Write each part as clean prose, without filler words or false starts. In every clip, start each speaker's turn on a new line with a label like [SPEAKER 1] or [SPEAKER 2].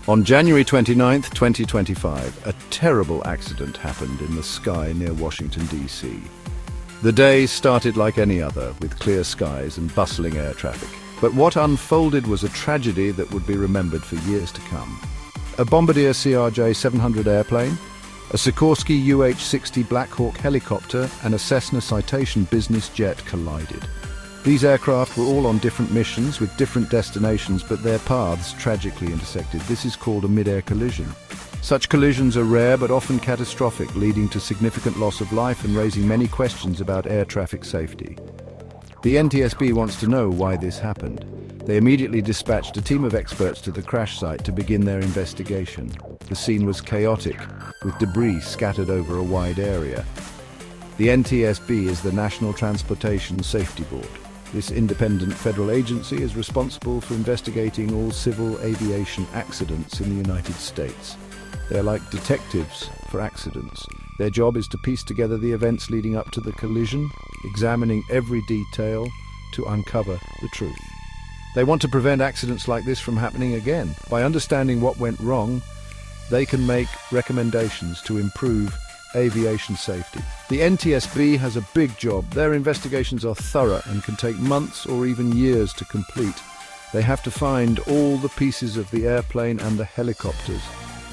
[SPEAKER 1] On January 29, 2025, a terrible accident happened in the sky near Washington, D.C. The day started like any other, with clear skies and bustling air traffic. But what unfolded was a tragedy that would be remembered for years to come. A Bombardier CRJ-700 airplane, a Sikorsky UH-60 Black Hawk helicopter, and a Cessna Citation business jet collided. These aircraft were all on different missions with different destinations, but their paths tragically intersected. This is called a mid-air collision. Such collisions are rare but often catastrophic, leading to significant loss of life and raising many questions about air traffic safety. The NTSB wants to know why this happened. They immediately dispatched a team of experts to the crash site to begin their investigation. The scene was chaotic, with debris scattered over a wide area. The NTSB is the National Transportation Safety Board. This independent federal agency is responsible for investigating all civil aviation accidents in the United States. They're like detectives for accidents. Their job is to piece together the events leading up to the collision, examining every detail to uncover the truth. They want to prevent accidents like this from happening again. By understanding what went wrong, they can make recommendations to improve aviation safety. The NTSB has a big job. Their investigations are thorough and can take months or even years to complete. They have to find all the pieces of the airplane and the helicopters.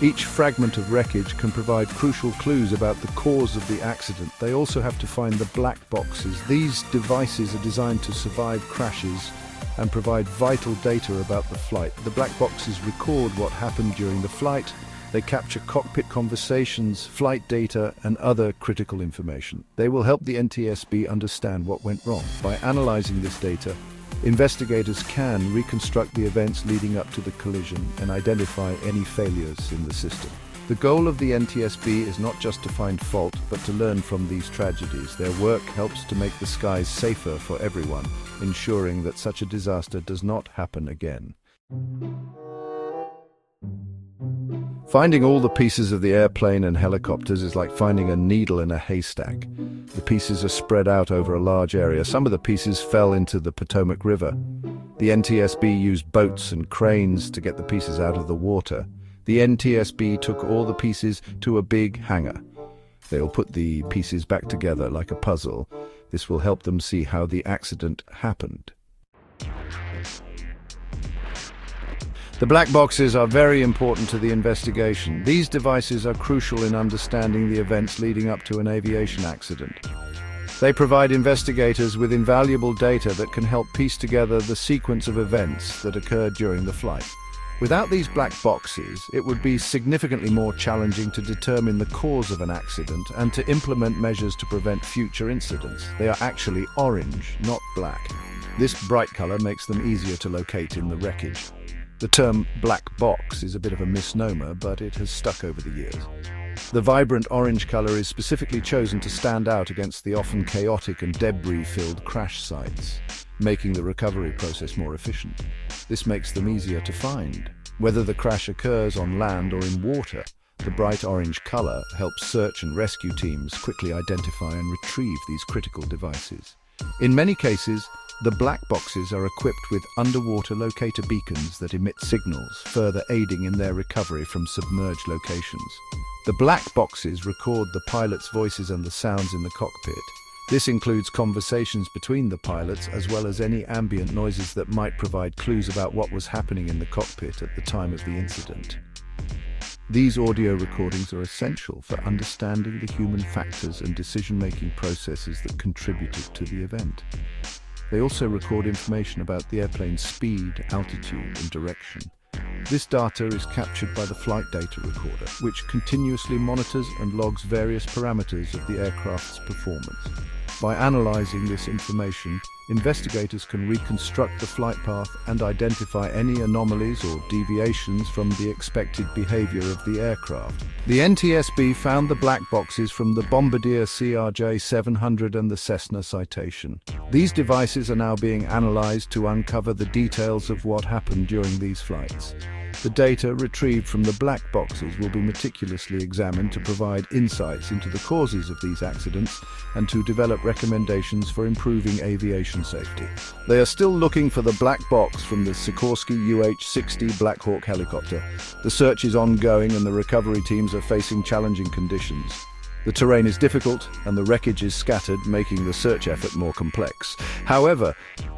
[SPEAKER 1] Each fragment of wreckage can provide crucial clues about the cause of the accident. They also have to find the black boxes. These devices are designed to survive crashes and provide vital data about the flight. The black boxes record what happened during the flight. They capture cockpit conversations, flight data, and other critical information. They will help the NTSB understand what went wrong. By analyzing this data, investigators can reconstruct the events leading up to the collision and identify any failures in the system. The goal of the NTSB is not just to find fault, but to learn from these tragedies. Their work helps to make the skies safer for everyone, ensuring that such a disaster does not happen again. Finding all the pieces of the airplane and helicopters is like finding a needle in a haystack. The pieces are spread out over a large area. Some of the pieces fell into the Potomac River. The NTSB used boats and cranes to get the pieces out of the water. The NTSB took all the pieces to a big hangar. They'll put the pieces back together like a puzzle. This will help them see how the accident happened. The black boxes are very important to the investigation. These devices are crucial in understanding the events leading up to an aviation accident. They provide investigators with invaluable data that can help piece together the sequence of events that occurred during the flight. Without these black boxes, it would be significantly more challenging to determine the cause of an accident and to implement measures to prevent future incidents. They are actually orange, not black. This bright color makes them easier to locate in the wreckage. The term black box is a bit of a misnomer, but it has stuck over the years. The vibrant orange color is specifically chosen to stand out against the often chaotic and debris-filled crash sites, making the recovery process more efficient. This makes them easier to find. Whether the crash occurs on land or in water, the bright orange color helps search and rescue teams quickly identify and retrieve these critical devices. In many cases, the black boxes are equipped with underwater locator beacons that emit signals, further aiding in their recovery from submerged locations. The black boxes record the pilot's voices and the sounds in the cockpit. This includes conversations between the pilots as well as any ambient noises that might provide clues about what was happening in the cockpit at the time of the incident. These audio recordings are essential for understanding the human factors and decision-making processes that contributed to the event. They also record information about the airplane's speed, altitude, and direction. This data is captured by the flight data recorder, which continuously monitors and logs various parameters of the aircraft's performance. By analyzing this information, investigators can reconstruct the flight path and identify any anomalies or deviations from the expected behavior of the aircraft. The NTSB found the black boxes from the Bombardier CRJ-700 and the Cessna Citation. These devices are now being analyzed to uncover the details of what happened during these flights. The data retrieved from the black boxes will be meticulously examined to provide insights into the causes of these accidents and to develop recommendations for improving aviation safety. They are still looking for the black box from the Sikorsky UH-60 Black Hawk helicopter. The search is ongoing and the recovery teams are facing challenging conditions. The terrain is difficult and the wreckage is scattered, making the search effort more complex. However,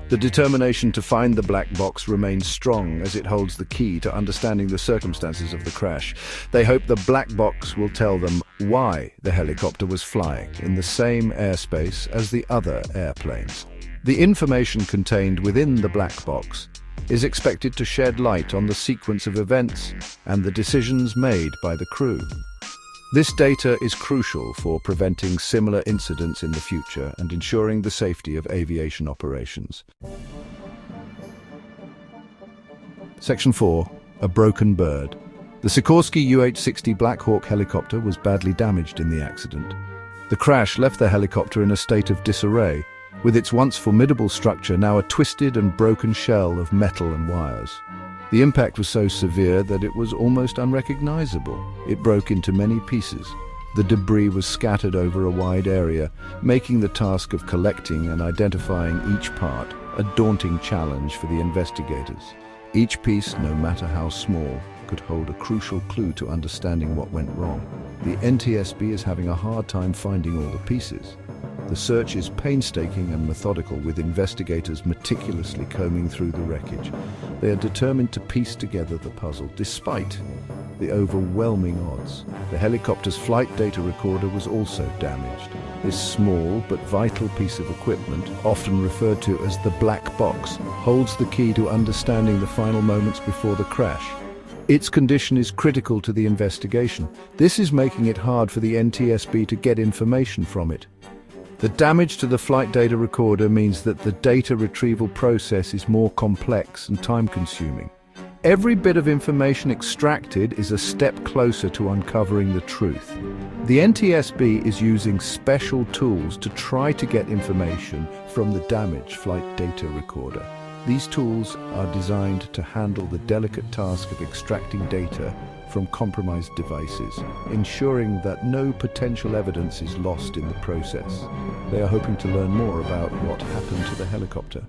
[SPEAKER 1] the determination to find the black box remains strong as it holds the key to understanding the circumstances of the crash. They hope the black box will tell them why the helicopter was flying in the same airspace as the other airplanes. The information contained within the black box is expected to shed light on the sequence of events and the decisions made by the crew. This data is crucial for preventing similar incidents in the future and ensuring the safety of aviation operations. Section 4. A broken bird. The Sikorsky UH-60 Black Hawk helicopter was badly damaged in the accident. The crash left the helicopter in a state of disarray, with its once formidable structure now a twisted and broken shell of metal and wires. The impact was so severe that it was almost unrecognizable. It broke into many pieces. The debris was scattered over a wide area, making the task of collecting and identifying each part a daunting challenge for the investigators. Each piece, no matter how small, could hold a crucial clue to understanding what went wrong. The NTSB is having a hard time finding all the pieces. The search is painstaking and methodical, with investigators meticulously combing through the wreckage. They are determined to piece together the puzzle, despite the overwhelming odds. The helicopter's flight data recorder was also damaged. This small but vital piece of equipment, often referred to as the black box, holds the key to understanding the final moments before the crash. Its condition is critical to the investigation. This is making it hard for the NTSB to get information from it. The damage to the flight data recorder means that the data retrieval process is more complex and time-consuming. Every bit of information extracted is a step closer to uncovering the truth. The NTSB is using special tools to try to get information from the damaged flight data recorder. These tools are designed to handle the delicate task of extracting data from compromised devices, ensuring that no potential evidence is lost in the process. They are hoping to learn more about what happened to the helicopter.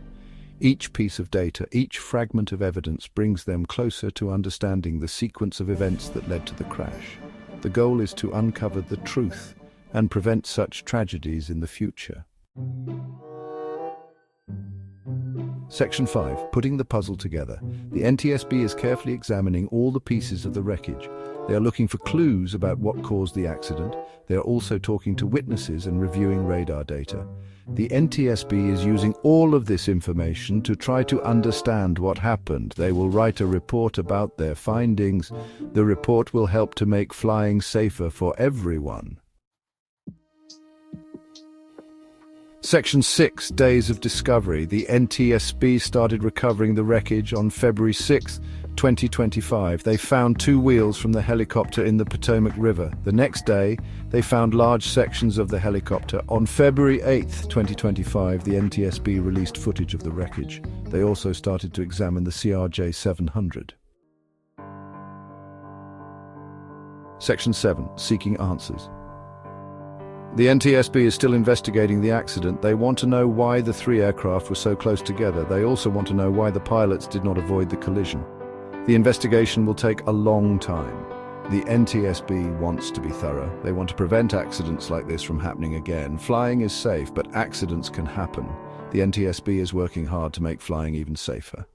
[SPEAKER 1] Each piece of data, each fragment of evidence brings them closer to understanding the sequence of events that led to the crash. The goal is to uncover the truth and prevent such tragedies in the future. Section 5. Putting the puzzle together. The NTSB is carefully examining all the pieces of the wreckage. They are looking for clues about what caused the accident. They are also talking to witnesses and reviewing radar data. The NTSB is using all of this information to try to understand what happened. They will write a report about their findings. The report will help to make flying safer for everyone. Section 6. Days of discovery. The NTSB started recovering the wreckage on February 6, 2025. They found 2 wheels from the helicopter in the Potomac River. The next day, they found large sections of the helicopter. On February 8, 2025, the NTSB released footage of the wreckage. They also started to examine the CRJ-700. Section 7. Seeking answers. The NTSB is still investigating the accident. They want to know why the 3 aircraft were so close together. They also want to know why the pilots did not avoid the collision. The investigation will take a long time. The NTSB wants to be thorough. They want to prevent accidents like this from happening again. Flying is safe, but accidents can happen. The NTSB is working hard to make flying even safer.